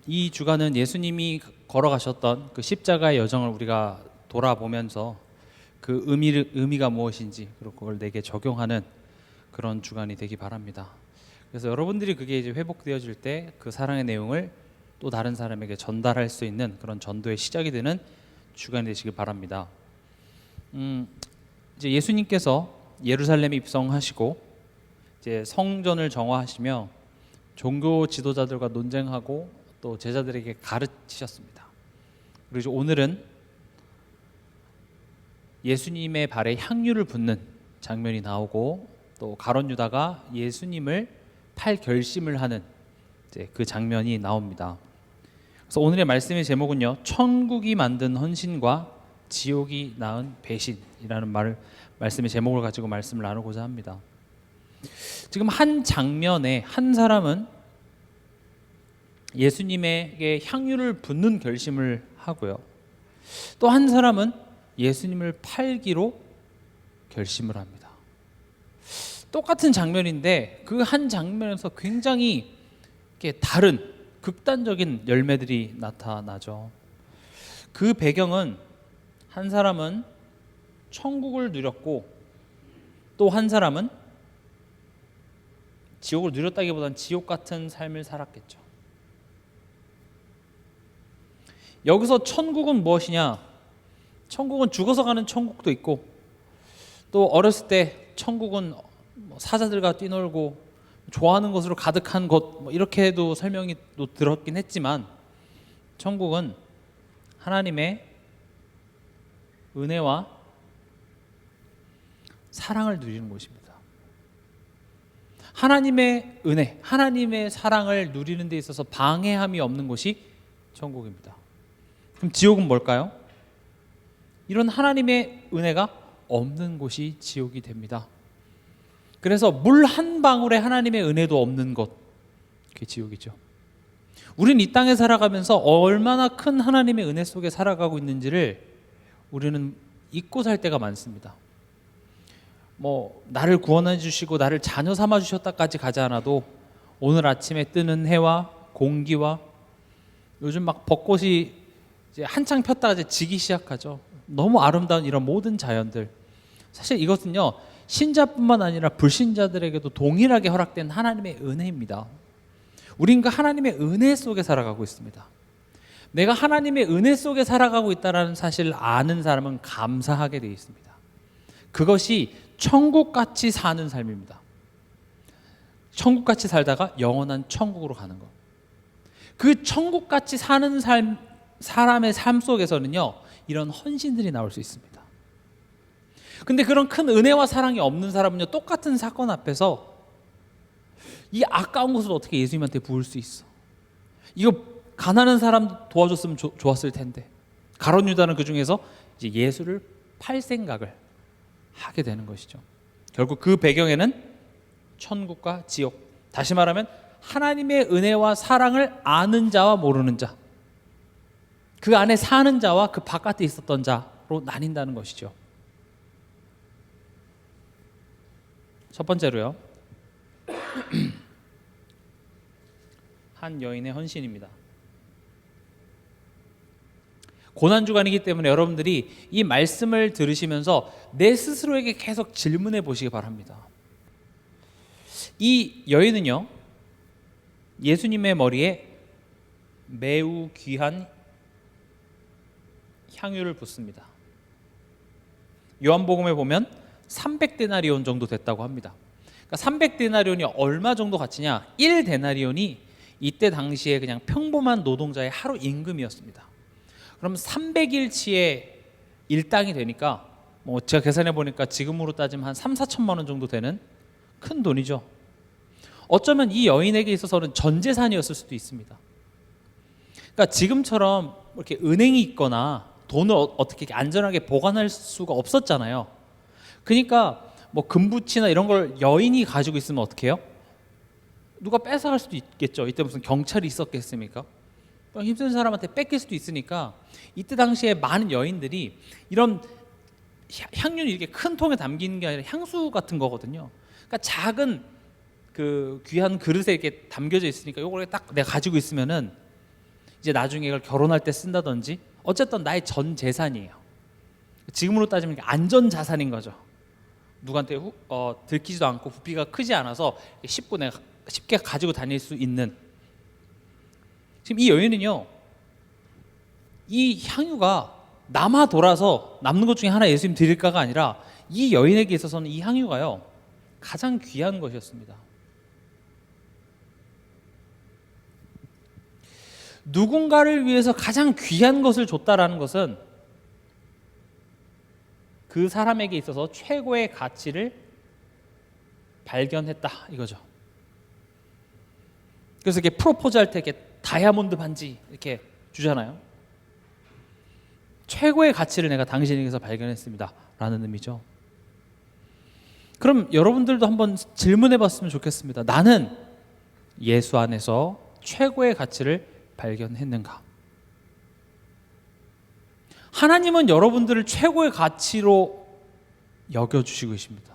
이 주간은 예수님이 걸어가셨던 그 십자가의 여정을 우리가 돌아보면서 그 의미가 무엇인지 그리고 그걸 내게 적용하는 그런 주간이 되기 바랍니다. 그래서 여러분들이 그게 이제 회복되어질 때 그 사랑의 내용을 또 다른 사람에게 전달할 수 있는 그런 전도의 시작이 되는 주간이 되시길 바랍니다. 이제 예수님께서 예루살렘에 입성하시고 이제 성전을 정화하시며 종교 지도자들과 논쟁하고 또 제자들에게 가르치셨습니다. 그리고 이제 오늘은 예수님의 발에 향유를 붓는 장면이 나오고 또 가룟 유다가 예수님을 팔 결심을 하는 이제 그 장면이 나옵니다. 그래서 오늘의 말씀의 제목은요, 천국이 만든 헌신과 지옥이 낳은 배신이라는 말씀의 제목을 가지고 말씀을 나누고자 합니다. 지금 한 장면에 한 사람은 예수님에게 향유를 붓는 결심을 하고요, 또 한 사람은 예수님을 팔기로 결심을 합니다. 똑같은 장면인데 그 한 장면에서 굉장히 다른 극단적인 열매들이 나타나죠. 그 배경은 한 사람은 천국을 누렸고 또 한 사람은 지옥을 누렸다기보다는 지옥 같은 삶을 살았겠죠. 여기서 천국은 무엇이냐? 천국은 죽어서 가는 천국도 있고 또 어렸을 때 천국은 사자들과 뛰놀고 좋아하는 것으로 가득한 곳 이렇게도 설명이 또 들었긴 했지만 천국은 하나님의 은혜와 사랑을 누리는 곳입니다. 하나님의 은혜, 하나님의 사랑을 누리는 데 있어서 방해함이 없는 곳이 천국입니다. 그럼 지옥은 뭘까요? 이런 하나님의 은혜가 없는 곳이 지옥이 됩니다. 그래서 물 한 방울에 하나님의 은혜도 없는 것, 그게 지옥이죠. 우리는 이 땅에 살아가면서 얼마나 큰 하나님의 은혜 속에 살아가고 있는지를 우리는 잊고 살 때가 많습니다. 나를 구원해 주시고 나를 자녀 삼아 주셨다까지 가지 않아도 오늘 아침에 뜨는 해와 공기와 요즘 막 벚꽃이 이제 한창 폈다가 이제 지기 시작하죠. 너무 아름다운 이런 모든 자연들, 사실 이것은요 신자뿐만 아니라 불신자들에게도 동일하게 허락된 하나님의 은혜입니다. 우린 그 하나님의 은혜 속에 살아가고 있습니다. 내가 하나님의 은혜 속에 살아가고 있다는 사실을 아는 사람은 감사하게 되어 있습니다. 그것이 천국같이 사는 삶입니다. 천국같이 살다가 영원한 천국으로 가는 것. 그 천국같이 사는 사람의 삶 속에서는요 이런 헌신들이 나올 수 있습니다. 근데 그런 큰 은혜와 사랑이 없는 사람은요 똑같은 사건 앞에서 이 아까운 것을 어떻게 예수님한테 부을 수 있어? 이거 가난한 사람 도와줬으면 좋았을 텐데. 가룟 유다는 그 중에서 이제 예수를 팔 생각을 하게 되는 것이죠. 결국 그 배경에는 천국과 지옥, 다시 말하면 하나님의 은혜와 사랑을 아는 자와 모르는 자, 그 안에 사는 자와 그 바깥에 있었던 자로 나뉜다는 것이죠. 첫 번째로요, 한 여인의 헌신입니다. 고난주간이기 때문에 여러분들이 이 말씀을 들으시면서 내 스스로에게 계속 질문해 보시기 바랍니다. 이 여인은요 예수님의 머리에 매우 귀한 향유를 붓습니다. 요한복음에 보면 300데나리온 정도 됐다고 합니다. 그러니까 300데나리온이 얼마 정도 가치냐? 1데나리온이 이때 당시에 그냥 평범한 노동자의 하루 임금이었습니다. 그럼 300일치의 일당이 되니까 제가 계산해 보니까 지금으로 따지면 한 3, 4천만 원 정도 되는 큰 돈이죠. 어쩌면 이 여인에게 있어서는 전 재산이었을 수도 있습니다. 그러니까 지금처럼 이렇게 은행이 있거나 돈을 어떻게 안전하게 보관할 수가 없었잖아요. 그러니까 금붙이나 이런 걸 여인이 가지고 있으면 어떻게 해요? 누가 뺏어갈 수도 있겠죠. 이때 무슨 경찰이 있었겠습니까? 힘든 사람한테 뺏길 수도 있으니까 이때 당시에 많은 여인들이 이런 향유는 이렇게 큰 통에 담기는 게 아니라 향수 같은 거거든요. 그러니까 작은 그 귀한 그릇에 이렇게 담겨져 있으니까 이걸 딱 내가 가지고 있으면은 이제 나중에 이걸 결혼할 때 쓴다든지 어쨌든 나의 전 재산이에요. 지금으로 따지면 안전 자산인 거죠. 누구한테 들키지도 않고 부피가 크지 않아서 쉽게 가지고 다닐 수 있는. 지금 이 여인은요, 이 향유가 남아 돌아서 남는 것 중에 하나 예수님 드릴까가 아니라 이 여인에게 있어서는 이 향유가요 가장 귀한 것이었습니다. 누군가를 위해서 가장 귀한 것을 줬다라는 것은 그 사람에게 있어서 최고의 가치를 발견했다 이거죠. 그래서 이렇게 프로포즈 할 때 이렇게 다이아몬드 반지 이렇게 주잖아요. 최고의 가치를 내가 당신에게서 발견했습니다 라는 의미죠. 그럼 여러분들도 한번 질문해 봤으면 좋겠습니다. 나는 예수 안에서 최고의 가치를 발견했는가? 하나님은 여러분들을 최고의 가치로 여겨주시고 계십니다.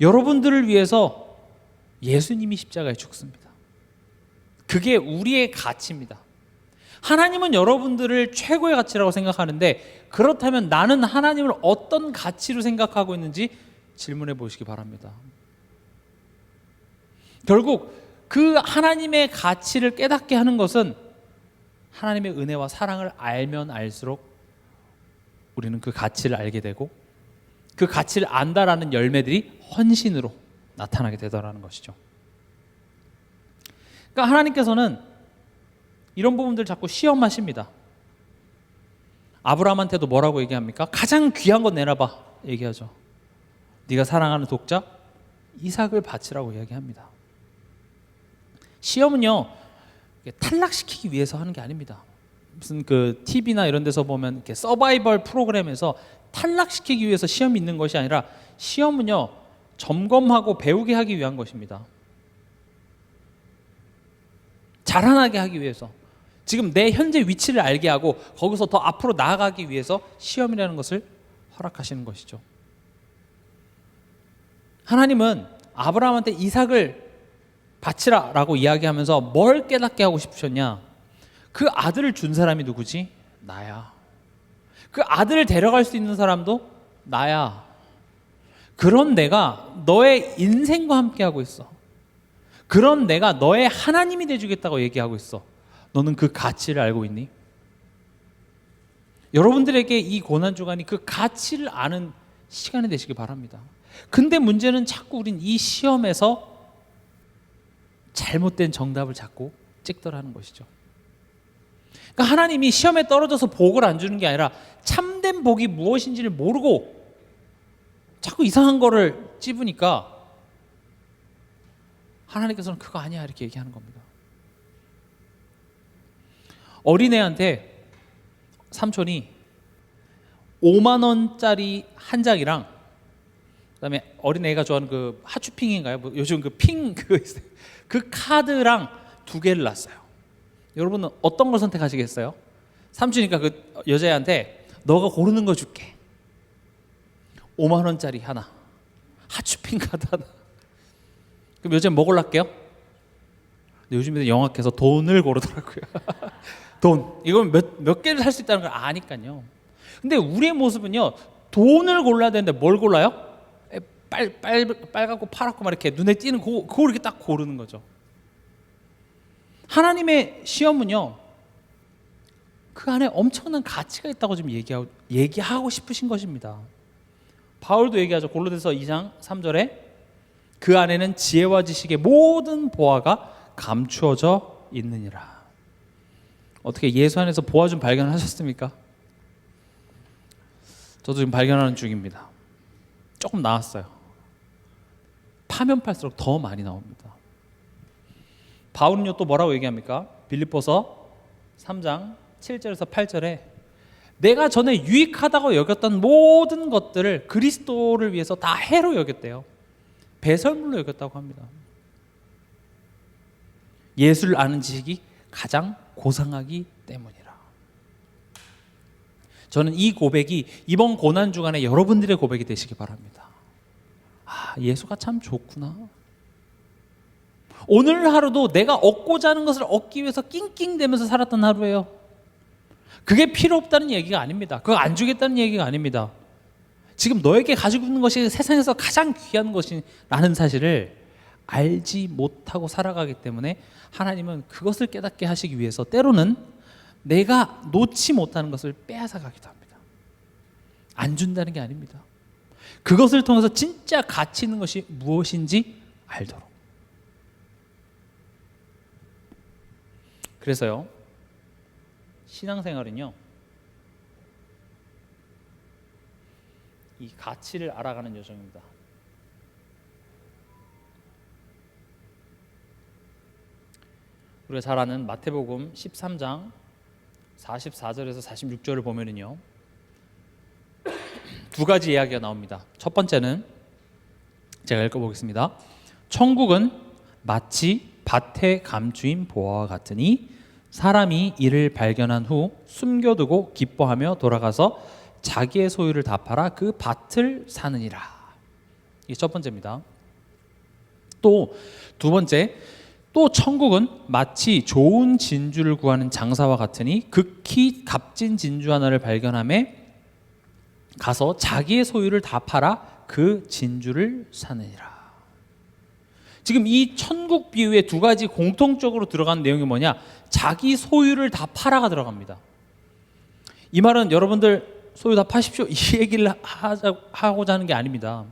여러분들을 위해서 예수님이 십자가에 죽습니다. 그게 우리의 가치입니다. 하나님은 여러분들을 최고의 가치라고 생각하는데, 그렇다면 나는 하나님을 어떤 가치로 생각하고 있는지 질문해 보시기 바랍니다. 결국 그 하나님의 가치를 깨닫게 하는 것은 하나님의 은혜와 사랑을 알면 알수록 우리는 그 가치를 알게 되고, 그 가치를 안다라는 열매들이 헌신으로 나타나게 되더라는 것이죠. 그러니까 하나님께서는 이런 부분들 자꾸 시험하십니다. 아브라함한테도 뭐라고 얘기합니까? 가장 귀한 것 내놔봐 얘기하죠. 네가 사랑하는 독자 이삭을 바치라고 이야기합니다. 시험은요 탈락시키기 위해서 하는 게 아닙니다. 무슨 그 TV나 이런 데서 보면 이렇게 서바이벌 프로그램에서 탈락시키기 위해서 시험이 있는 것이 아니라, 시험은요 점검하고 배우게 하기 위한 것입니다. 자라나게 하기 위해서, 지금 내 현재 위치를 알게 하고 거기서 더 앞으로 나아가기 위해서 시험이라는 것을 허락하시는 것이죠. 하나님은 아브라함한테 이삭을 바치라라고 이야기하면서 뭘 깨닫게 하고 싶으셨냐? 그 아들을 준 사람이 누구지? 나야. 그 아들을 데려갈 수 있는 사람도 나야. 그런 내가 너의 인생과 함께 하고 있어. 그런 내가 너의 하나님이 돼주겠다고 얘기하고 있어. 너는 그 가치를 알고 있니? 여러분들에게 이 고난주간이 그 가치를 아는 시간이 되시길 바랍니다. 근데 문제는 자꾸 우린 이 시험에서 잘못된 정답을 자꾸 찍더라는 것이죠. 그러니까 하나님이 시험에 떨어져서 복을 안 주는 게 아니라 참된 복이 무엇인지를 모르고 자꾸 이상한 거를 찝으니까 하나님께서는 그거 아니야 이렇게 얘기하는 겁니다. 어린애한테 삼촌이 5만 원짜리 한 장이랑 그다음에 어린애가 좋아하는 그 하츄핑인가요? 뭐 요즘 그 핑 그 카드랑 2개를 놨어요. 여러분은 어떤 걸 선택하시겠어요? 삼촌이니까 그 여자애한테 너가 고르는 거 줄게. 5만 원짜리 하나, 하츄핑 카드 하나. 그럼 여자애 뭐 골랄게요? 요즘에 영악해서 돈을 고르더라고요. 돈. 이건 몇 개를 살 수 있다는 걸 아니까요. 근데 우리의 모습은요, 돈을 골라야 되는데 뭘 골라요? 빨갛고 파랗고 막 이렇게 눈에 띄는 그걸 이렇게 딱 고르는 거죠. 하나님의 시험은요, 그 안에 엄청난 가치가 있다고 지금 얘기하고 싶으신 것입니다. 바울도 얘기하죠. 골로새서 2장 3절에 그 안에는 지혜와 지식의 모든 보화가 감추어져 있느니라. 어떻게 예수 안에서 보화 좀 발견하셨습니까? 저도 지금 발견하는 중입니다. 조금 나왔어요. 파면 팔수록 더 많이 나옵니다. 바울은요 또 뭐라고 얘기합니까? 빌립보서 3장 7절에서 8절에 내가 전에 유익하다고 여겼던 모든 것들을 그리스도를 위해서 다 해로 여겼대요. 배설물로 여겼다고 합니다. 예수를 아는 지식이 가장 고상하기 때문이라. 저는 이 고백이 이번 고난주간에 여러분들의 고백이 되시기 바랍니다. 아, 예수가 참 좋구나. 오늘 하루도 내가 얻고자 하는 것을 얻기 위해서 낑낑대면서 살았던 하루예요. 그게 필요 없다는 얘기가 아닙니다. 그거 안 주겠다는 얘기가 아닙니다. 지금 너에게 가지고 있는 것이 세상에서 가장 귀한 것이라는 사실을 알지 못하고 살아가기 때문에 하나님은 그것을 깨닫게 하시기 위해서 때로는 내가 놓지 못하는 것을 빼앗아 가기도 합니다. 안 준다는 게 아닙니다. 그것을 통해서 진짜 가치 있는 것이 무엇인지 알도록. 그래서요, 신앙생활은요, 이 가치를 알아가는 여정입니다. 우리가 잘 아는 마태복음 13장 44절에서 46절을 보면은요, 두 가지 이야기가 나옵니다. 첫 번째는 제가 읽어보겠습니다. 천국은 마치 밭에 감추인 보화와 같으니 사람이 이를 발견한 후 숨겨두고 기뻐하며 돌아가서 자기의 소유를 다 팔아 그 밭을 사느니라. 이게 첫 번째입니다. 또 두 번째, 또 천국은 마치 좋은 진주를 구하는 장사와 같으니 극히 값진 진주 하나를 발견하매 가서 자기의 소유를 다 팔아 그 진주를 사느니라. 지금 이 천국 비유에 두 가지 공통적으로 들어간 내용이 뭐냐? 자기 소유를 다 팔아가 들어갑니다. 이 말은 여러분들 소유 다 파십시오 이 얘기를 하고자 하는 게 아닙니다.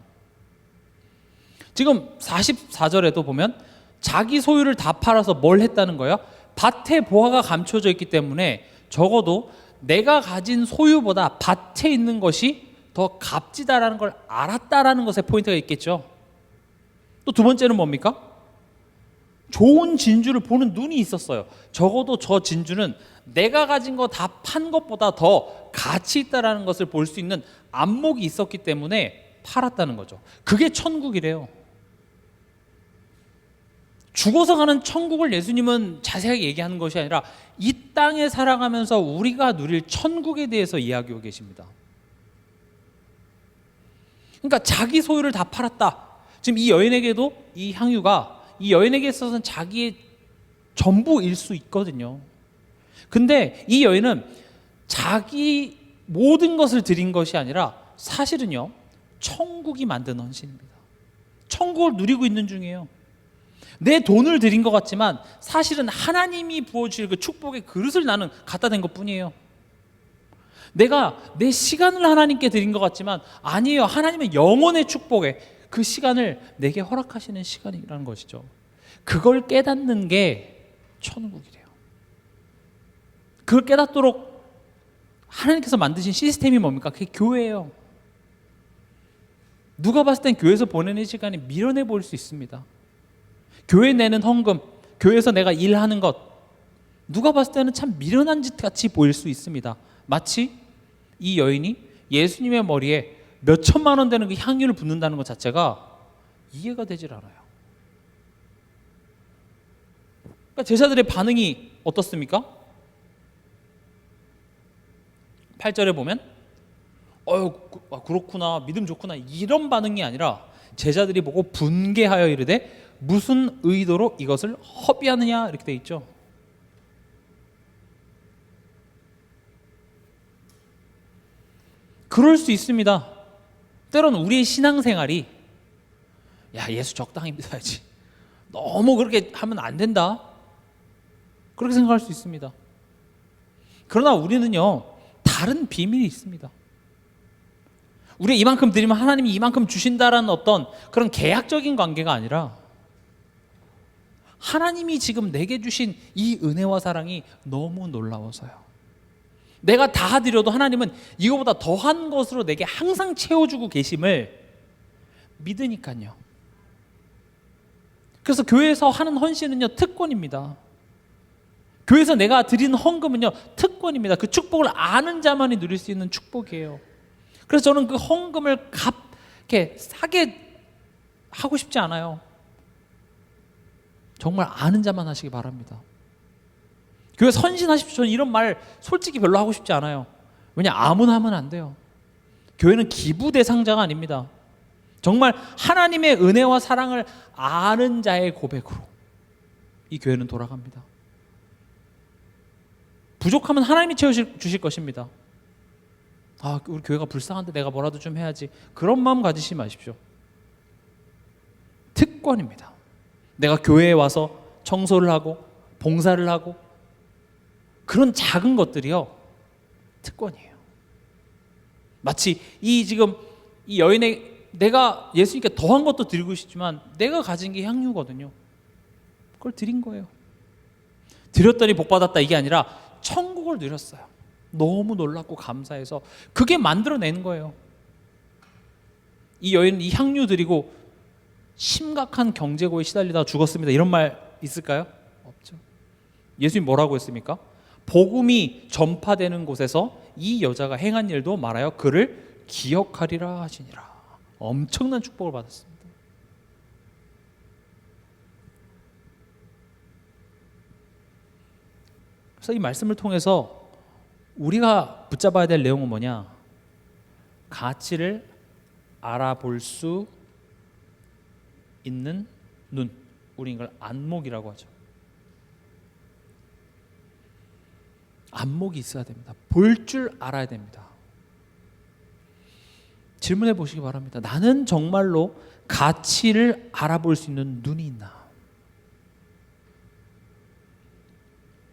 지금 44절에도 보면 자기 소유를 다 팔아서 뭘 했다는 거예요? 밭에 보화가 감춰져 있기 때문에 적어도 내가 가진 소유보다 밭에 있는 것이 더 값지다라는 걸 알았다라는 것에 포인트가 있겠죠. 또 두 번째는 뭡니까? 좋은 진주를 보는 눈이 있었어요. 적어도 저 진주는 내가 가진 거 다 판 것보다 더 가치 있다라는 것을 볼 수 있는 안목이 있었기 때문에 팔았다는 거죠. 그게 천국이래요. 죽어서 가는 천국을 예수님은 자세하게 얘기하는 것이 아니라 이 땅에 살아가면서 우리가 누릴 천국에 대해서 이야기하고 계십니다. 그러니까 자기 소유를 다 팔았다. 지금 이 여인에게도 이 향유가 이 여인에게 있어서는 자기의 전부일 수 있거든요. 근데 이 여인은 자기 모든 것을 드린 것이 아니라 사실은요, 천국이 만든 헌신입니다. 천국을 누리고 있는 중이에요. 내 돈을 드린 것 같지만 사실은 하나님이 부어주실 그 축복의 그릇을 나는 갖다 댄 것 뿐이에요. 내가 내 시간을 하나님께 드린 것 같지만 아니에요. 하나님은 영원의 축복에 그 시간을 내게 허락하시는 시간이라는 것이죠. 그걸 깨닫는 게 천국이래요. 그걸 깨닫도록 하나님께서 만드신 시스템이 뭡니까? 그게 교회예요. 누가 봤을 땐 교회에서 보내는 시간이 밀어내 보일 수 있습니다. 교회 내는 헌금, 교회에서 내가 일하는 것, 누가 봤을 때는 참 미련한 짓 같이 보일 수 있습니다. 마치 이 여인이 예수님의 머리에 몇 천만 원 되는 그 향유를 붓는다는 것 자체가 이해가 되질 않아요. 그러니까 제자들의 반응이 어떻습니까? 8절에 보면 그렇구나, 믿음 좋구나, 이런 반응이 아니라 제자들이 보고 분개하여 이르되 무슨 의도로 이것을 허비하느냐, 이렇게 돼 있죠. 그럴 수 있습니다. 때로는 우리의 신앙생활이 예수 적당히 믿어야지, 너무 그렇게 하면 안 된다, 그렇게 생각할 수 있습니다. 그러나 우리는요, 다른 비밀이 있습니다. 우리 이만큼 드리면 하나님이 이만큼 주신다라는 어떤 그런 계약적인 관계가 아니라 하나님이 지금 내게 주신 이 은혜와 사랑이 너무 놀라워서요. 내가 다 드려도 하나님은 이거보다 더한 것으로 내게 항상 채워주고 계심을 믿으니까요. 그래서 교회에서 하는 헌신은요, 특권입니다. 교회에서 내가 드리는 헌금은요, 특권입니다. 그 축복을 아는 자만이 누릴 수 있는 축복이에요. 그래서 저는 그 헌금을 이렇게 싸게 하고 싶지 않아요. 정말 아는 자만 하시기 바랍니다. 교회 선신하십시오. 저는 이런 말 솔직히 별로 하고 싶지 않아요. 왜냐, 아무나 하면 안 돼요. 교회는 기부 대상자가 아닙니다. 정말 하나님의 은혜와 사랑을 아는 자의 고백으로, 이 교회는 돌아갑니다. 부족하면 하나님이 채워주실 것입니다. 아, 우리 교회가 불쌍한데 내가 뭐라도 좀 해야지, 그런 마음 가지지 마십시오. 특권입니다. 내가 교회에 와서 청소를 하고 봉사를 하고 그런 작은 것들이요, 특권이에요. 마치 지금 이 여인의, 내가 예수님께 더한 것도 드리고 싶지만 내가 가진 게 향유거든요. 그걸 드린 거예요. 드렸더니 복 받았다, 이게 아니라 천국을 누렸어요. 너무 놀랍고 감사해서 그게 만들어낸 거예요. 이 여인은 이 향유 드리고 심각한 경제고에 시달리다가 죽었습니다, 이런 말 있을까요? 없죠. 예수님 뭐라고 했습니까? 복음이 전파되는 곳에서 이 여자가 행한 일도 말하여 그를 기억하리라 하시니라. 엄청난 축복을 받았습니다. 그래서 이 말씀을 통해서 우리가 붙잡아야 될 내용은 뭐냐? 가치를 알아볼 수 있는 눈, 우리 이걸 안목이라고 하죠. 안목이 있어야 됩니다. 볼 줄 알아야 됩니다. 질문해 보시기 바랍니다. 나는 정말로 가치를 알아볼 수 있는 눈이 있나?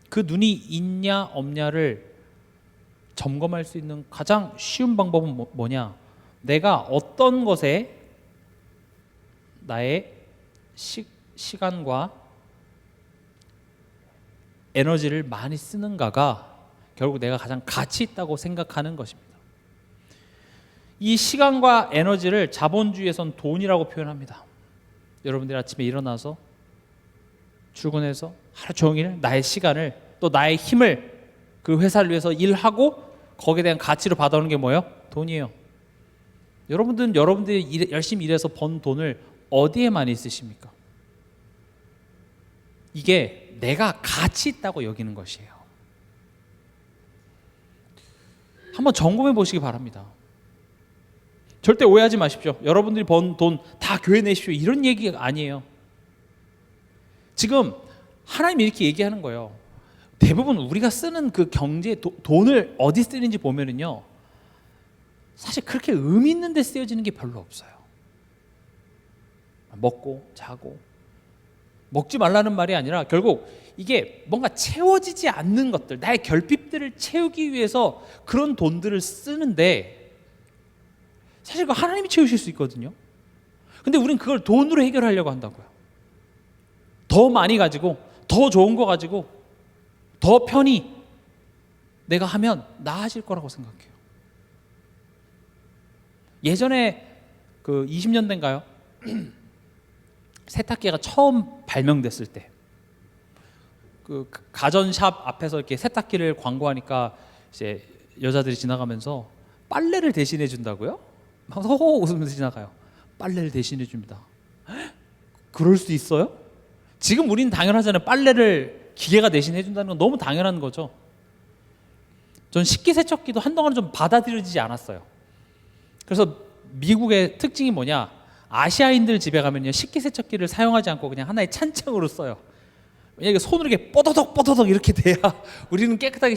그 눈이 있냐 없냐를 점검할 수 있는 가장 쉬운 방법은 뭐냐? 내가 어떤 것에 나의 시간과 에너지를 많이 쓰는가가 결국 내가 가장 가치 있다고 생각하는 것입니다. 이 시간과 에너지를 자본주의에선 돈이라고 표현합니다. 여러분들이 아침에 일어나서 출근해서 하루 종일 나의 시간을 또 나의 힘을 그 회사를 위해서 일하고 거기에 대한 가치로 받아오는 게 뭐예요? 돈이에요. 여러분들이 열심히 일해서 번 돈을 어디에 많이 쓰십니까? 이게 내가 가치 있다고 여기는 것이에요. 한번 점검해 보시기 바랍니다. 절대 오해하지 마십시오. 여러분들이 번 돈 다 교회 내십시오, 이런 얘기가 아니에요. 지금 하나님이 이렇게 얘기하는 거예요. 대부분 우리가 쓰는 그 경제 돈을 어디 쓰는지 보면은요, 사실 그렇게 의미 있는 데 쓰여지는 게 별로 없어요. 먹고 자고, 먹지 말라는 말이 아니라 결국 이게 뭔가 채워지지 않는 것들, 나의 결핍들을 채우기 위해서 그런 돈들을 쓰는데, 사실 그 하나님이 채우실 수 있거든요. 근데 우린 그걸 돈으로 해결하려고 한다고요. 더 많이 가지고, 더 좋은 거 가지고, 더 편히 내가 하면 나아질 거라고 생각해요. 예전에 그 20년대인가요? 세탁기가 처음 발명됐을 때, 그 가전샵 앞에서 이렇게 세탁기를 광고하니까 이제 여자들이 지나가면서 빨래를 대신해 준다고요? 막 호호 웃으면서 지나가요. 빨래를 대신해 줍니다. 그럴 수 있어요? 지금 우린 당연하잖아요. 빨래를 기계가 대신해 준다는 건 너무 당연한 거죠. 전 식기세척기도 한동안은 좀 받아들여지지 않았어요. 그래서 미국의 특징이 뭐냐? 아시아인들 집에 가면요, 식기세척기를 사용하지 않고 그냥 하나의 찬장으로 써요. 왜냐면 손으로 이렇게 뽀더덕 이렇게 돼야 우리는 깨끗하게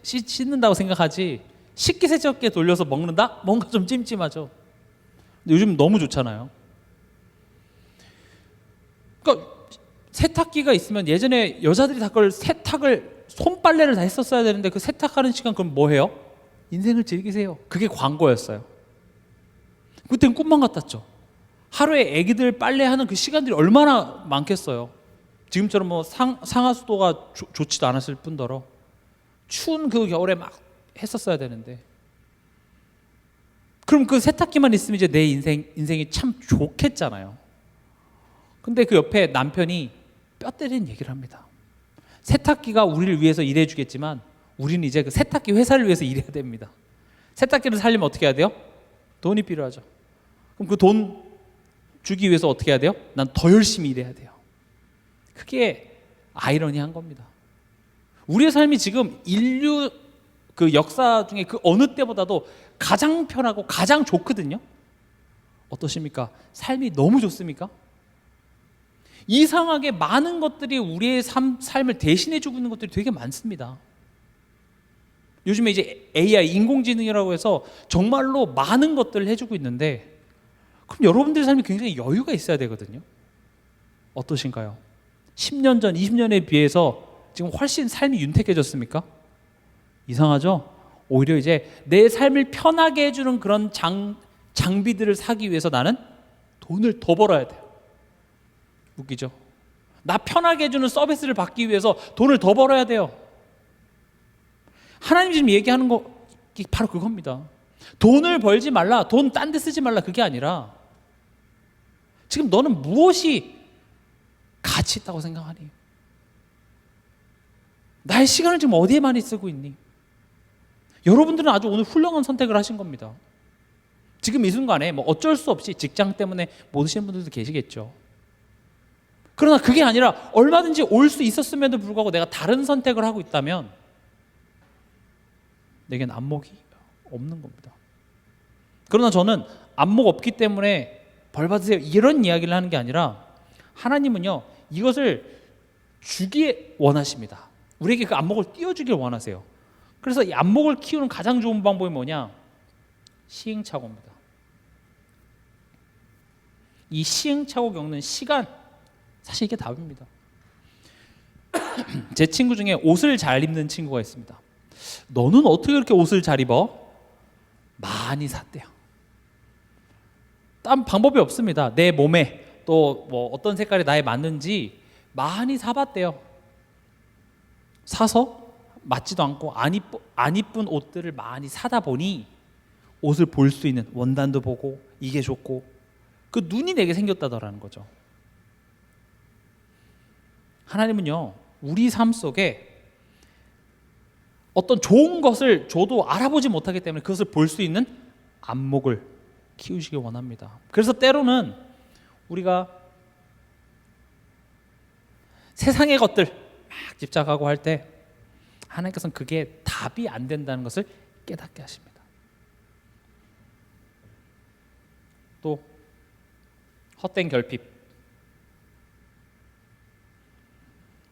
씻는다고 생각하지, 식기세척기에 돌려서 먹는다? 뭔가 좀 찜찜하죠. 근데 요즘 너무 좋잖아요. 그러니까 세탁기가 있으면, 예전에 여자들이 다 그걸 세탁을, 손빨래를 다 했었어야 되는데 그 세탁하는 시간 그럼 뭐 해요? 인생을 즐기세요. 그게 광고였어요. 그때는 꿈만 같았죠. 하루에 애기들 빨래하는 그 시간들이 얼마나 많겠어요. 지금처럼 뭐 상하수도가 좋지도 않았을 뿐더러 추운 그 겨울에 막 했었어야 되는데, 그럼 그 세탁기만 있으면 이제 내 인생이 참 좋겠잖아요. 근데 그 옆에 남편이 뼈 때리는 얘기를 합니다. 세탁기가 우리를 위해서 일해 주겠지만 우리는 이제 그 세탁기 회사를 위해서 일해야 됩니다. 세탁기를 살려면 어떻게 해야 돼요? 돈이 필요하죠. 그럼 그 돈 주기 위해서 어떻게 해야 돼요? 난 더 열심히 일해야 돼요. 그게 아이러니한 겁니다. 우리의 삶이 지금 인류 그 역사 중에 그 어느 때보다도 가장 편하고 가장 좋거든요. 어떠십니까? 삶이 너무 좋습니까? 이상하게 많은 것들이 우리의 삶을 대신해 주고 있는 것들이 되게 많습니다. 요즘에 이제 AI, 인공지능이라고 해서 정말로 많은 것들을 해주고 있는데, 그럼 여러분들의 삶이 굉장히 여유가 있어야 되거든요. 어떠신가요? 10년 전, 20년에 비해서 지금 훨씬 삶이 윤택해졌습니까? 이상하죠? 오히려 이제 내 삶을 편하게 해주는 그런 장비들을 사기 위해서 나는 돈을 더 벌어야 돼요. 웃기죠? 나 편하게 해주는 서비스를 받기 위해서 돈을 더 벌어야 돼요. 하나님이 지금 얘기하는 거 바로 그겁니다. 돈을 벌지 말라, 돈 딴 데 쓰지 말라, 그게 아니라 지금 너는 무엇이 가치 있다고 생각하니? 나의 시간을 지금 어디에 많이 쓰고 있니? 여러분들은 아주 오늘 훌륭한 선택을 하신 겁니다. 지금 이 순간에 뭐 어쩔 수 없이 직장 때문에 못 오시는 분들도 계시겠죠. 그러나 그게 아니라 얼마든지 올 수 있었음에도 불구하고 내가 다른 선택을 하고 있다면 내겐 안목이 없는 겁니다. 그러나 저는 안목 없기 때문에 벌 받으세요 이런 이야기를 하는 게 아니라, 하나님은요 이것을 주기에 원하십니다. 우리에게 그 안목을 띄워주길 원하세요. 그래서 이 안목을 키우는 가장 좋은 방법이 뭐냐? 시행착오입니다. 이 시행착오 겪는 시간, 사실 이게 답입니다. 제 친구 중에 옷을 잘 입는 친구가 있습니다. 너는 어떻게 그렇게 옷을 잘 입어? 많이 샀대요. 딴 방법이 없습니다. 내 몸에 또 뭐 어떤 색깔이 나에 맞는지 많이 사봤대요. 사서 맞지도 않고 안 이쁜 옷들을 많이 사다 보니 옷을 볼 수 있는 원단도 보고 이게 좋고 그 눈이 내게 생겼다더라는 거죠. 하나님은요 우리 삶 속에 어떤 좋은 것을 줘도 알아보지 못하기 때문에 그것을 볼 수 있는 안목을 키우시길 원합니다. 그래서 때로는 우리가 세상의 것들 막 집착하고 할 때 하나님께서는 그게 답이 안 된다는 것을 깨닫게 하십니다. 또 헛된 결핍,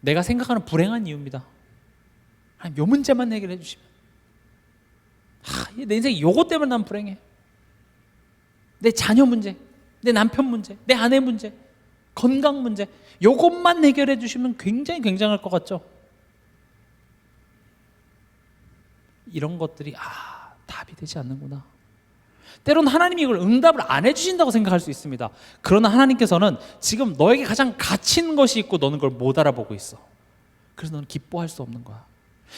내가 생각하는 불행한 이유입니다. 요 문제만 해결해 주시면, 내 인생이 요것 때문에 난 불행해. 내 자녀 문제, 내 남편 문제, 내 아내 문제, 건강 문제, 요것만 해결해 주시면 굉장히 굉장할 것 같죠? 이런 것들이 답이 되지 않는구나. 때로는 하나님이 이걸 응답을 안 해주신다고 생각할 수 있습니다. 그러나 하나님께서는 지금 너에게 가장 가치 있는 것이 있고 너는 그걸 못 알아보고 있어. 그래서 너는 기뻐할 수 없는 거야.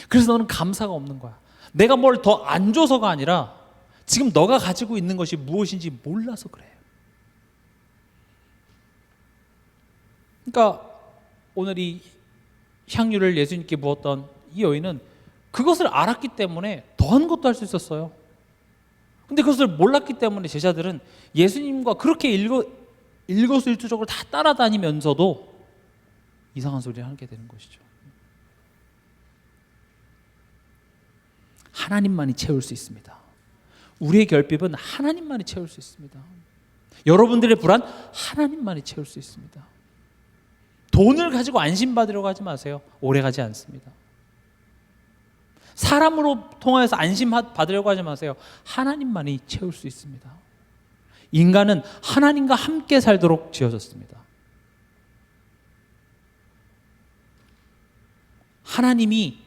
그래서 너는 감사가 없는 거야. 내가 뭘 더 안 줘서가 아니라 지금 너가 가지고 있는 것이 무엇인지 몰라서 그래. 그러니까 오늘 이 향유를 예수님께 부었던 이 여인은 그것을 알았기 때문에 더한 것도 할 수 있었어요. 근데 그것을 몰랐기 때문에 제자들은 예수님과 그렇게 일거수일투족을 다 따라다니면서도 이상한 소리를 하게 되는 것이죠. 하나님만이 채울 수 있습니다. 우리의 결핍은 하나님만이 채울 수 있습니다. 여러분들의 불안 하나님만이 채울 수 있습니다. 돈을 가지고 안심받으려고 하지 마세요. 오래가지 않습니다. 사람으로 통해서 안심받으려고 하지 마세요. 하나님만이 채울 수 있습니다. 인간은 하나님과 함께 살도록 지어졌습니다. 하나님이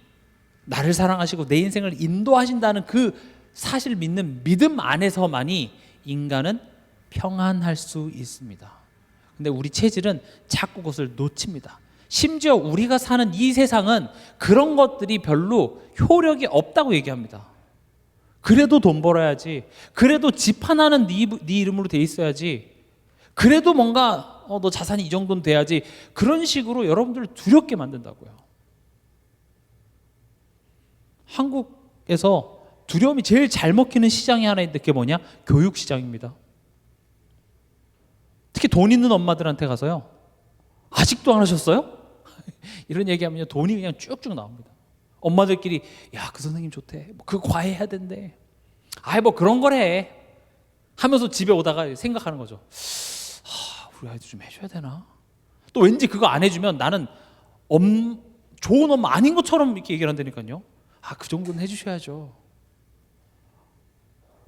나를 사랑하시고 내 인생을 인도하신다는 그 사실을 믿는 믿음 안에서만이 인간은 평안할 수 있습니다. 근데 우리 체질은 자꾸 그것을 놓칩니다. 심지어 우리가 사는 이 세상은 그런 것들이 별로 효력이 없다고 얘기합니다. 그래도 돈 벌어야지, 그래도 집 하나는 네 이름으로 돼 있어야지, 그래도 뭔가 너 자산이 이 정도는 돼야지, 그런 식으로 여러분들을 두렵게 만든다고요. 한국에서 두려움이 제일 잘 먹히는 시장이 하나 있는데 그게 뭐냐? 교육시장입니다. 특히 돈 있는 엄마들한테 가서요, 아직도 안 하셨어요? 이런 얘기하면 돈이 그냥 쭉쭉 나옵니다. 엄마들끼리 야, 그 선생님 좋대, 그 과외 해야 된대, 뭐 그런 거래 하면서 집에 오다가 생각하는 거죠. 우리 아이도 좀 해줘야 되나? 또 또 왠지 그거 안 해주면 나는 좋은 엄마 아닌 것처럼 이렇게 얘기를 한다니까요. 아, 그 정도는 해주셔야죠.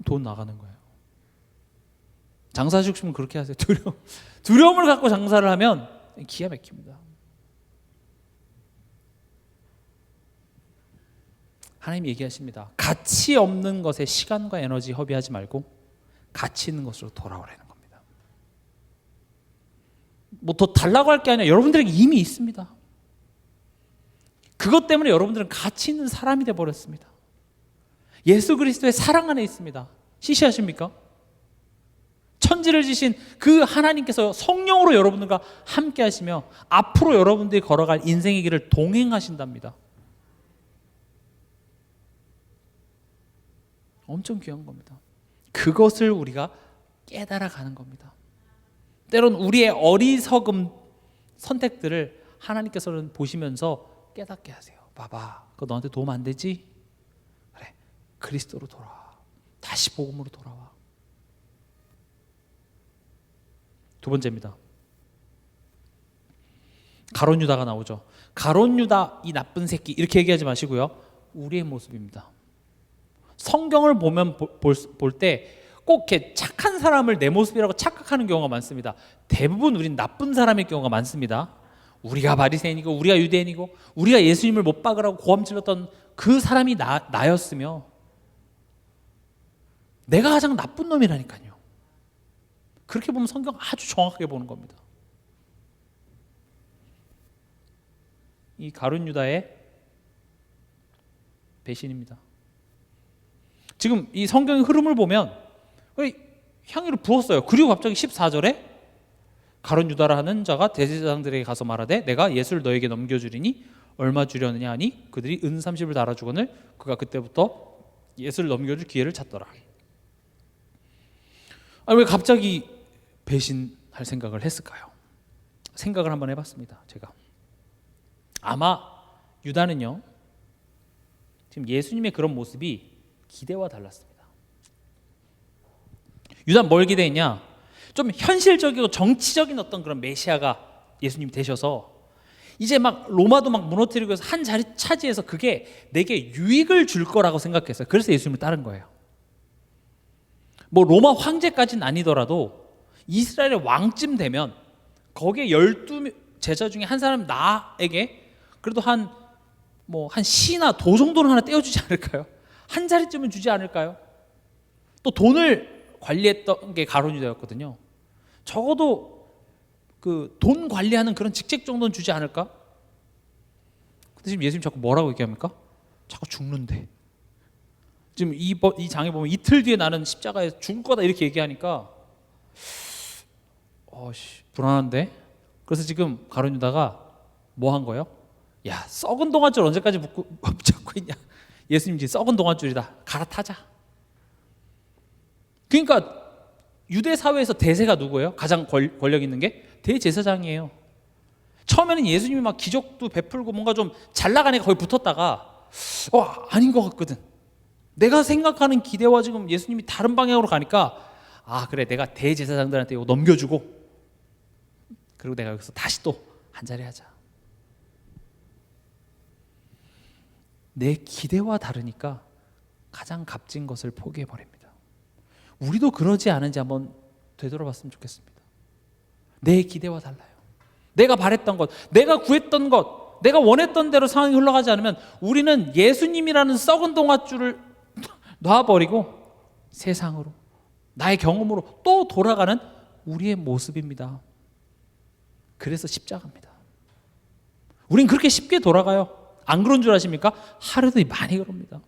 돈 나가는 거예요. 장사하시고 싶으면 그렇게 하세요. 두려움을 갖고 장사를 하면 기가 막힙니다. 하나님이 얘기하십니다. 가치 없는 것에 시간과 에너지 허비하지 말고 가치 있는 것으로 돌아오라는 겁니다. 뭐 더 달라고 할 게 아니라 여러분들에게 이미 있습니다. 그것 때문에 여러분들은 가치 있는 사람이 되어버렸습니다. 예수 그리스도의 사랑 안에 있습니다. 시시하십니까? 천지를 지신 그 하나님께서 성령으로 여러분들과 함께 하시며 앞으로 여러분들이 걸어갈 인생의 길을 동행하신답니다. 엄청 귀한 겁니다. 그것을 우리가 깨달아 가는 겁니다. 때론 우리의 어리석음 선택들을 하나님께서는 보시면서 깨닫게 하세요. 봐봐, 그거 너한테 도움 안 되지? 그래, 그리스도로 돌아와. 다시 복음으로 돌아와. 두 번째입니다. 가룟 유다가 나오죠. 가룟 유다 이 나쁜 새끼 이렇게 얘기하지 마시고요. 우리의 모습입니다. 성경을 보면 볼 때 꼭 이렇게 착한 사람을 내 모습이라고 착각하는 경우가 많습니다. 대부분 우린 나쁜 사람일 경우가 많습니다. 우리가 바리새인이고 우리가 유대인이고 우리가 예수님을 못 박으라고 고함 질렀던 그 사람이 나였으며 내가 가장 나쁜 놈이라니까요. 그렇게 보면 성경 아주 정확하게 보는 겁니다. 이 가룟 유다의 배신입니다. 지금 이 성경의 흐름을 보면 향유를 부었어요. 그리고 갑자기 14절에 가룟 유다라는 자가 대제사장들에게 가서 말하되 내가 예수를 너에게 넘겨주리니 얼마 주려느냐 하니 그들이 은 30을 달아주거늘 그가 그때부터 예수를 넘겨줄 기회를 찾더라. 왜 갑자기 배신할 생각을 했을까요? 생각을 한번 해봤습니다. 제가 아마 유다는요 지금 예수님의 그런 모습이 기대와 달랐습니다. 유다는 뭘 기대했냐? 좀 현실적이고 정치적인 어떤 그런 메시아가 예수님이 되셔서 이제 막 로마도 막 무너뜨리고 해서 한 자리 차지해서 그게 내게 유익을 줄 거라고 생각했어요. 그래서 예수님을 따른 거예요. 뭐 로마 황제까지는 아니더라도 이스라엘의 왕쯤 되면 거기에 12 제자 중에 한 사람 나에게 그래도 한 시나 도 정도는 하나 떼어주지 않을까요? 한 자리쯤은 주지 않을까요? 또 돈을 관리했던 게 가룟 유다였거든요. 적어도 그 돈 관리하는 그런 직책 정도는 주지 않을까? 근데 지금 예수님 자꾸 뭐라고 얘기합니까? 자꾸 죽는데. 지금 이 장에 보면 이틀 뒤에 나는 십자가에 죽을 거다 이렇게 얘기하니까 불안한데. 그래서 지금 가룟 유다가 뭐 한 거예요? 야, 썩은 동아줄 언제까지 붙잡고 있냐? 예수님 지금 썩은 동아줄이다. 갈아타자. 그러니까 유대 사회에서 대세가 누구예요? 가장 권력 있는 게 대제사장이에요. 처음에는 예수님이 막 기적도 베풀고 뭔가 좀 잘 나가는 게 거의 붙었다가 아닌 것 같거든. 내가 생각하는 기대와 지금 예수님이 다른 방향으로 가니까 그래, 내가 대제사장들한테 이거 넘겨주고 그리고 내가 여기서 다시 또 한자리 하자. 내 기대와 다르니까 가장 값진 것을 포기해버립니다. 우리도 그러지 않은지 한번 되돌아봤으면 좋겠습니다. 내 기대와 달라요. 내가 바랬던 것, 내가 구했던 것, 내가 원했던 대로 상황이 흘러가지 않으면 우리는 예수님이라는 썩은 동아줄을 놔버리고 세상으로, 나의 경험으로 또 돌아가는 우리의 모습입니다. 그래서 십자가입니다. 우린 그렇게 쉽게 돌아가요. 안 그런 줄 아십니까? 하루도 많이 그럽니다.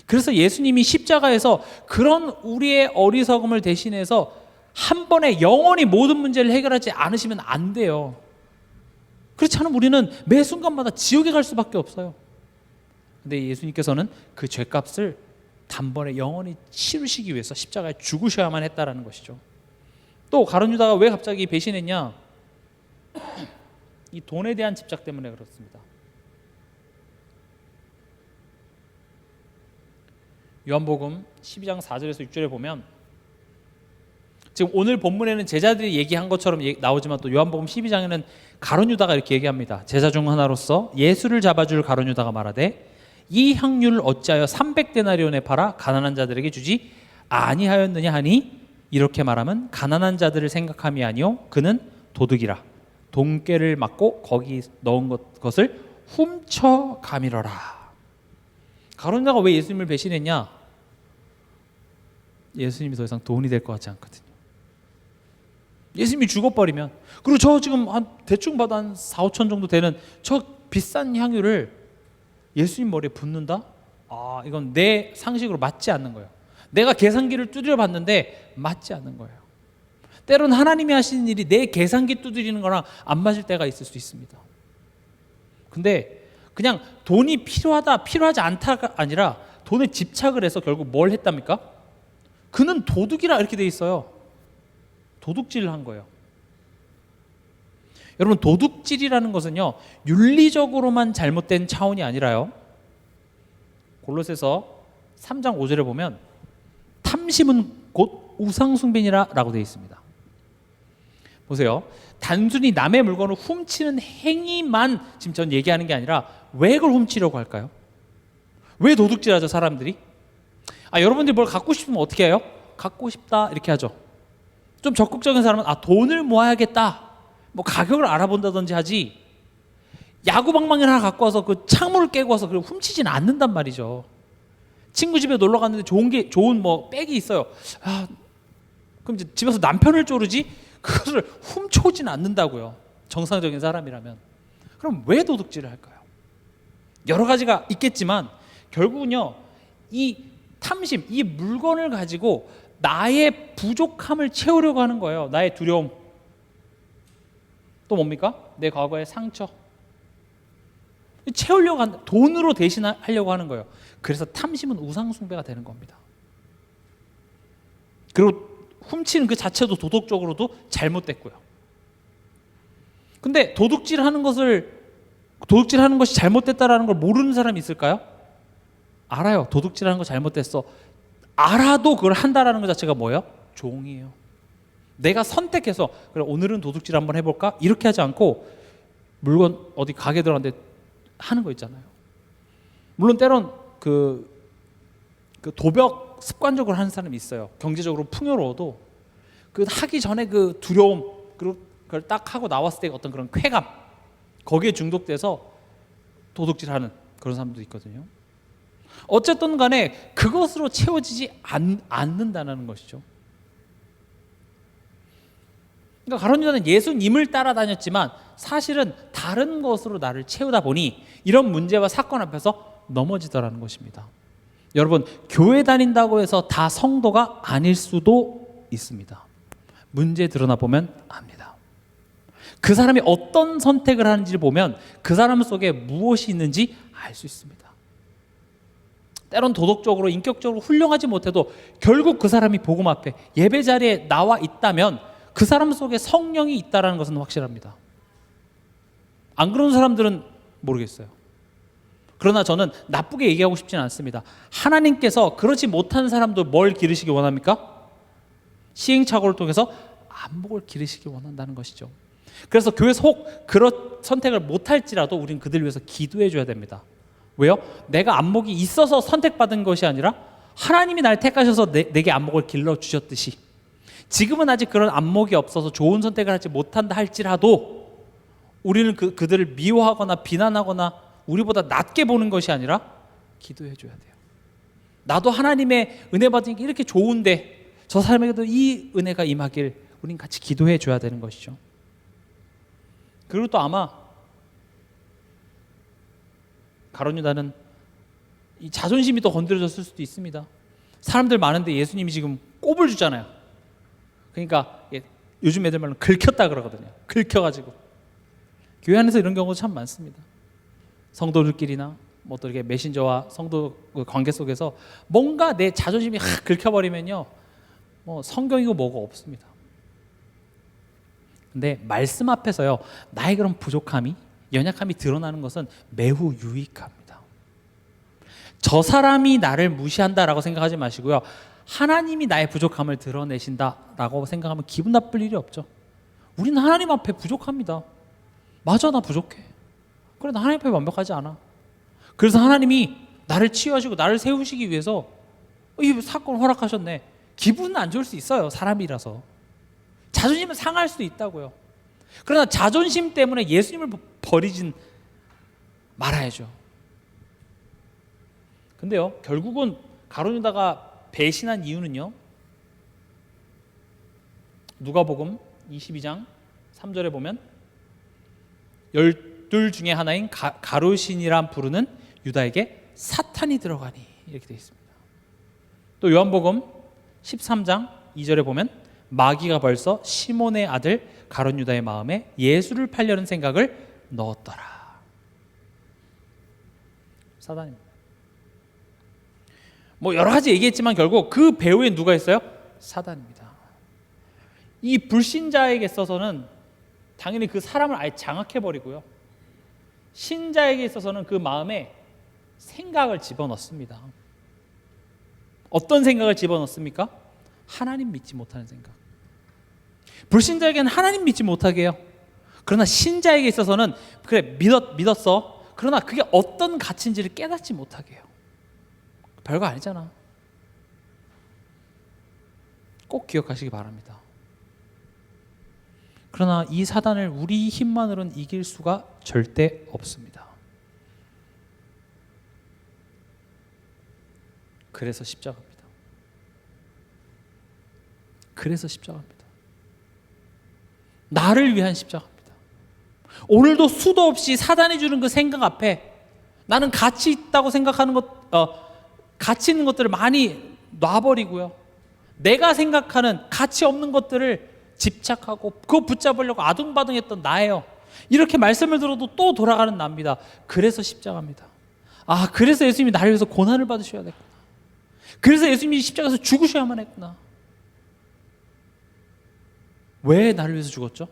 그래서 예수님이 십자가에서 그런 우리의 어리석음을 대신해서 한 번에 영원히 모든 문제를 해결하지 않으시면 안 돼요. 그렇지 않으면 우리는 매 순간마다 지옥에 갈 수밖에 없어요. 근데 예수님께서는 그 죄값을 단번에 영원히 치르시기 위해서 십자가에 죽으셔야만 했다라는 것이죠. 또 가룟 유다가 왜 갑자기 배신했냐? 이 돈에 대한 집착 때문에 그렇습니다. 요한복음 12장 4절에서 6절에 보면 지금 오늘 본문에는 제자들이 얘기한 것처럼 나오지만 또 요한복음 12장에는 가룟 유다가 이렇게 얘기합니다. 제자 중 하나로서 예수를 잡아줄 가룟 유다가 말하되 이 향유를 어찌하여 300데나리온에 팔아 가난한 자들에게 주지 아니하였느냐 하니 이렇게 말하면 가난한 자들을 생각함이 아니요 그는 도둑이라 돈꾀를 맞고 거기 넣은 것을 훔쳐가미러라. 가룟 유다가 왜 예수님을 배신했냐? 예수님이 더 이상 돈이 될 것 같지 않거든요. 예수님이 죽어버리면, 그리고 저 지금 한 대충 봐도 한 4, 5천 정도 되는 저 비싼 향유를 예수님 머리에 붓는다? 아, 이건 내 상식으로 맞지 않는 거예요. 내가 계산기를 두드려 봤는데 맞지 않는 거예요. 때론 하나님이 하시는 일이 내 계산기 두드리는 거랑 안 맞을 때가 있을 수 있습니다. 근데 그냥 돈이 필요하다, 필요하지 않다가 아니라 돈에 집착을 해서 결국 뭘 했답니까? 그는 도둑이라 이렇게 돼 있어요. 도둑질을 한 거예요. 여러분, 도둑질이라는 것은요, 윤리적으로만 잘못된 차원이 아니라요, 골로새서 3장 5절에 보면 탐심은 곧 우상숭배니라 라고 되어 있습니다. 보세요. 단순히 남의 물건을 훔치는 행위만 지금 전 얘기하는 게 아니라 왜 그걸 훔치려고 할까요? 왜 도둑질하죠, 사람들이? 여러분들이 뭘 갖고 싶으면 어떻게 해요? 갖고 싶다 이렇게 하죠. 좀 적극적인 사람은 돈을 모아야겠다, 뭐 가격을 알아본다든지 하지, 야구방망이를 하나 갖고 와서 그 창문을 깨고 와서 그걸 훔치지는 않는단 말이죠. 친구 집에 놀러 갔는데 좋은 뭐 백이 있어요. 그럼 이제 집에서 남편을 쪼르지 그것을 훔쳐오지는 않는다고요. 정상적인 사람이라면. 그럼 왜 도둑질을 할까요? 여러 가지가 있겠지만 결국은요, 이 탐심, 이 물건을 가지고 나의 부족함을 채우려고 하는 거예요. 나의 두려움, 또 뭡니까? 내 과거의 상처 채우려고 한다. 돈으로 대신하려고 하는 거예요. 그래서 탐심은 우상숭배가 되는 겁니다. 그리고 훔치는 그 자체도 도덕적으로도 잘못됐고요. 근데 도둑질하는 것이 잘못됐다라는 걸 모르는 사람이 있을까요? 알아요. 도둑질하는 거 잘못됐어. 알아도 그걸 한다라는 것 자체가 뭐예요? 종이에요. 내가 선택해서 그래, 오늘은 도둑질 한번 해볼까? 이렇게 하지 않고 물건 어디 가게 들어갔는데 하는 거 있잖아요. 물론 때론 그 도벽 습관적으로 하는 사람이 있어요. 경제적으로 풍요로워도 그 하기 전에 그 두려움, 그리고 그걸 딱 하고 나왔을 때 어떤 그런 쾌감, 거기에 중독돼서 도둑질하는 그런 사람도 있거든요. 어쨌든 간에 그것으로 채워지지 않는다는 것이죠. 그러니까 가룟 유다는 예수님을 따라다녔지만 사실은 다른 것으로 나를 채우다 보니 이런 문제와 사건 앞에서 넘어지더라는 것입니다. 여러분, 교회 다닌다고 해서 다 성도가 아닐 수도 있습니다. 문제 드러나 보면 압니다. 그 사람이 어떤 선택을 하는지를 보면 그 사람 속에 무엇이 있는지 알 수 있습니다. 때론 도덕적으로 인격적으로 훌륭하지 못해도 결국 그 사람이 복음 앞에 예배 자리에 나와 있다면 그 사람 속에 성령이 있다는 것은 확실합니다. 안 그런 사람들은 모르겠어요. 그러나 저는 나쁘게 얘기하고 싶지는 않습니다. 하나님께서 그렇지 못한 사람도 뭘 기르시기 원합니까? 시행착오를 통해서 안목을 기르시기 원한다는 것이죠. 그래서 교회에서 혹 그런 선택을 못할지라도 우리는 그들 위해서 기도해 줘야 됩니다. 왜요? 내가 안목이 있어서 선택받은 것이 아니라 하나님이 날 택하셔서 내게 안목을 길러주셨듯이 지금은 아직 그런 안목이 없어서 좋은 선택을 하지 못한다 할지라도 우리는 그들을 미워하거나 비난하거나 우리보다 낮게 보는 것이 아니라 기도해 줘야 돼요. 나도 하나님의 은혜 받으니까 이렇게 좋은데 저 사람에게도 이 은혜가 임하길 우린 같이 기도해 줘야 되는 것이죠. 그리고 또 아마 가룟 유다는 이 자존심이 더 건드려졌을 수도 있습니다. 사람들 많은데 예수님이 지금 꼽을 주잖아요. 그러니까 요즘 애들 말로 긁혔다 그러거든요. 긁혀가지고 교회 안에서 이런 경우도 참 많습니다. 성도들끼리나 뭐 또 이렇게 메신저와 성도 관계 속에서 뭔가 내 자존심이 확 긁혀버리면요, 뭐 성경이고 뭐고 없습니다. 근데 말씀 앞에서요, 나의 그런 부족함이, 연약함이 드러나는 것은 매우 유익합니다. 저 사람이 나를 무시한다라고 생각하지 마시고요, 하나님이 나의 부족함을 드러내신다라고 생각하면 기분 나쁠 일이 없죠. 우리는 하나님 앞에 부족합니다. 맞아, 나 부족해. 그래, 나 하나님 앞에 완벽하지 않아. 그래서 하나님이 나를 치유하시고 나를 세우시기 위해서 이 사건을 허락하셨네. 기분은 안 좋을 수 있어요. 사람이라서. 자존심은 상할 수도 있다고요. 그러나 자존심 때문에 예수님을 버리진 말아야죠. 근데요, 결국은 가룟 유다가 배신한 이유는요, 누가복음 22장 3절에 보면 12 중에 하나인 가룟신이란 부르는 유다에게 사탄이 들어가니 이렇게 되어 있습니다. 또 요한복음 13장 2절에 보면 마귀가 벌써 시몬의 아들 가룟 유다의 마음에 예수를 팔려는 생각을 넣었더라. 사단입니다. 뭐 여러 가지 얘기했지만 결국 그 배후에 누가 있어요? 사단입니다. 이 불신자에게 있어서는 당연히 그 사람을 아예 장악해버리고요, 신자에게 있어서는 그 마음에 생각을 집어넣습니다. 어떤 생각을 집어넣습니까? 하나님 믿지 못하는 생각. 불신자에게는 하나님 믿지 못하게 해요. 그러나 신자에게 있어서는 그래, 믿었어. 그러나 그게 어떤 가치인지를 깨닫지 못하게 해요. 별거 아니잖아. 꼭 기억하시기 바랍니다. 그러나 이 사단을 우리 힘만으로는 이길 수가 절대 없습니다. 그래서 십자가입니다. 그래서 십자가입니다. 나를 위한 십자가입니다. 오늘도 수도 없이 사단이 주는 그 생각 앞에 나는 가치 있다고 생각하는 가치 있는 것들을 많이 놔버리고요, 내가 생각하는 가치 없는 것들을 집착하고 그거 붙잡으려고 아둥바둥했던 나예요. 이렇게 말씀을 들어도 또 돌아가는 납니다. 그래서 십자가입니다. 아, 그래서 예수님이 나를 위해서 고난을 받으셔야 됐구나. 그래서 예수님이 십자가에서 죽으셔야만 했구나. 왜 나를 위해서 죽었죠?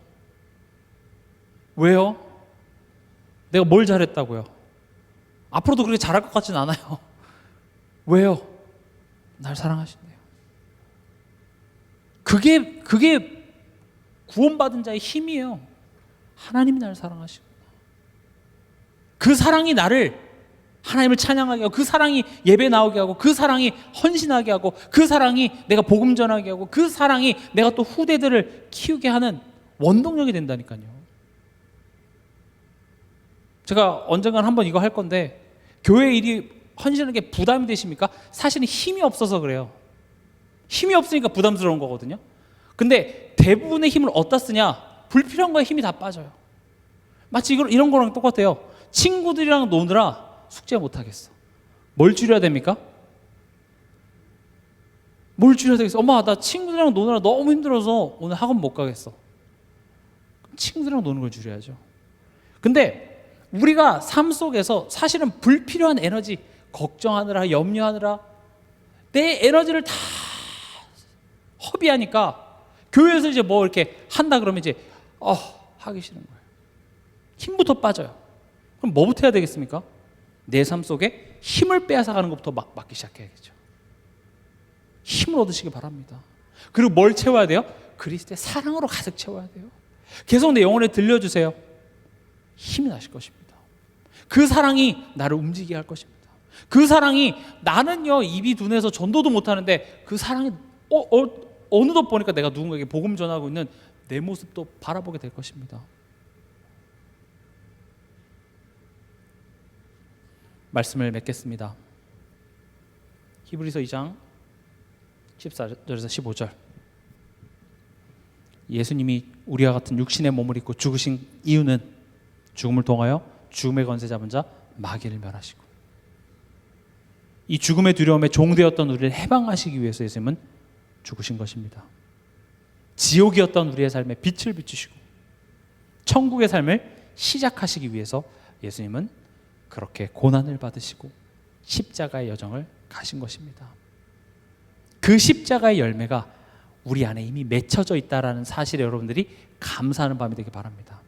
왜요? 내가 뭘 잘했다고요? 앞으로도 그렇게 잘할 것 같진 않아요. 왜요? 날 사랑하신대요. 그게 구원받은 자의 힘이에요. 하나님이 나를 사랑하시구나. 그 사랑이 나를 하나님을 찬양하게 하고, 그 사랑이 예배 나오게 하고, 그 사랑이 헌신하게 하고, 그 사랑이 내가 복음 전하게 하고, 그 사랑이 내가 또 후대들을 키우게 하는 원동력이 된다니까요. 제가 언젠간 한번 이거 할 건데, 교회 일이 헌신하는 게 부담이 되십니까? 사실은 힘이 없어서 그래요. 힘이 없으니까 부담스러운 거거든요. 근데 대부분의 힘을 어디다 쓰냐? 불필요한 거에 힘이 다 빠져요. 마치 이런 거랑 똑같아요. 친구들이랑 노느라 숙제 못 하겠어. 뭘 줄여야 됩니까? 뭘 줄여야 되겠어? 엄마, 나 친구들이랑 노느라 너무 힘들어서 오늘 학원 못 가겠어. 친구들이랑 노는 걸 줄여야죠. 근데 우리가 삶 속에서 사실은 불필요한 에너지, 걱정하느라, 염려하느라 내 에너지를 다 허비하니까 교회에서 이제 뭐 이렇게 한다 그러면 이제 하기 싫은 거예요. 힘부터 빠져요. 그럼 뭐부터 해야 되겠습니까? 내 삶 속에 힘을 빼앗아가는 것부터 막기 시작해야겠죠. 힘을 얻으시기 바랍니다. 그리고 뭘 채워야 돼요? 그리스도의 사랑으로 가득 채워야 돼요. 계속 내 영혼에 들려주세요. 힘이 나실 것입니다. 그 사랑이 나를 움직이게 할 것입니다. 그 사랑이, 나는요 입이 둔해서 전도도 못하는데 그 사랑이 어느덧 보니까 내가 누군가에게 복음 전하고 있는 내 모습도 바라보게 될 것입니다. 말씀을 맺겠습니다. 히브리서 2장 14절에서 15절. 예수님이 우리와 같은 육신의 몸을 입고 죽으신 이유는 죽음을 통하여 죽음의 권세 잡은 자 마귀를 멸하시고, 이 죽음의 두려움에 종되었던 우리를 해방하시기 위해서 예수님은 죽으신 것입니다. 지옥이었던 우리의 삶에 빛을 비추시고 천국의 삶을 시작하시기 위해서 예수님은 그렇게 고난을 받으시고 십자가의 여정을 가신 것입니다. 그 십자가의 열매가 우리 안에 이미 맺혀져 있다는 사실에 여러분들이 감사하는 밤이 되길 바랍니다.